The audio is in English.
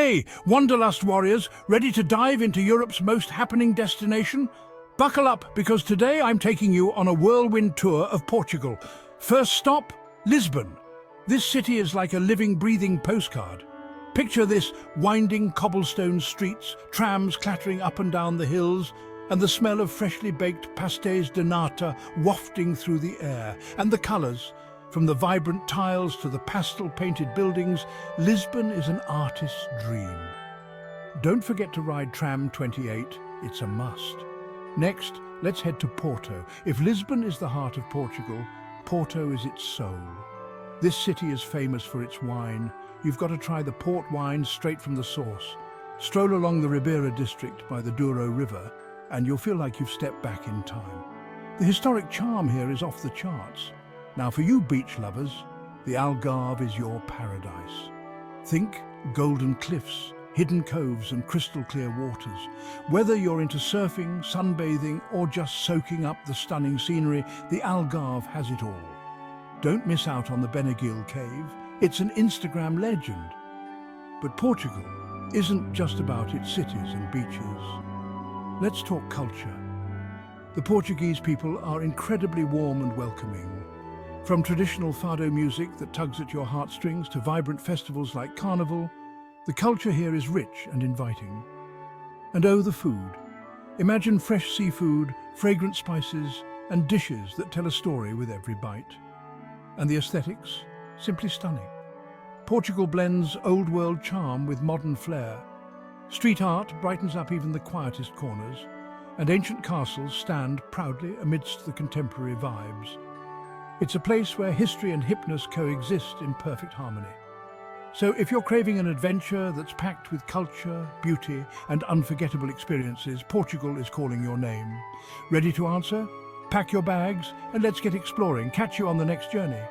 Hey, Wanderlust warriors, ready to dive into Europe's most happening destination? Buckle up, because today I'm taking you on a whirlwind tour of Portugal. First stop, Lisbon. This city is like a living, breathing postcard. Picture this: winding cobblestone streets, trams clattering up and down the hills, and the smell of freshly baked pastéis de nata wafting through the air. And the colours, from the vibrant tiles to the pastel-painted buildings, Lisbon is an artist's dream. Don't forget to ride tram 28, it's a must. Next, let's head to Porto. If Lisbon is the heart of Portugal, Porto is its soul. This city is famous for its wine. You've got to try the port wine straight from the source. Stroll along the Ribeira district by the Douro River, and you'll feel like you've stepped back in time. The historic charm here is off the charts. Now for you beach lovers, the Algarve is your paradise. Think golden cliffs, hidden coves and crystal clear waters. Whether you're into surfing, sunbathing or just soaking up the stunning scenery, the Algarve has it all. Don't miss out on the Benegil Cave. It's an Instagram legend. But Portugal isn't just about its cities and beaches. Let's talk culture. The Portuguese people are incredibly warm and welcoming. From traditional Fado music that tugs at your heartstrings to vibrant festivals like Carnival, the culture here is rich and inviting. And oh, the food. Imagine fresh seafood, fragrant spices, and dishes that tell a story with every bite. And the aesthetics? Simply stunning. Portugal blends old-world charm with modern flair. Street art brightens up even the quietest corners, and ancient castles stand proudly amidst the contemporary vibes. It's a place where history and hipness coexist in perfect harmony. So if you're craving an adventure that's packed with culture, beauty, and unforgettable experiences, Portugal is calling your name. Ready to answer? Pack your bags and let's get exploring. Catch you on the next journey.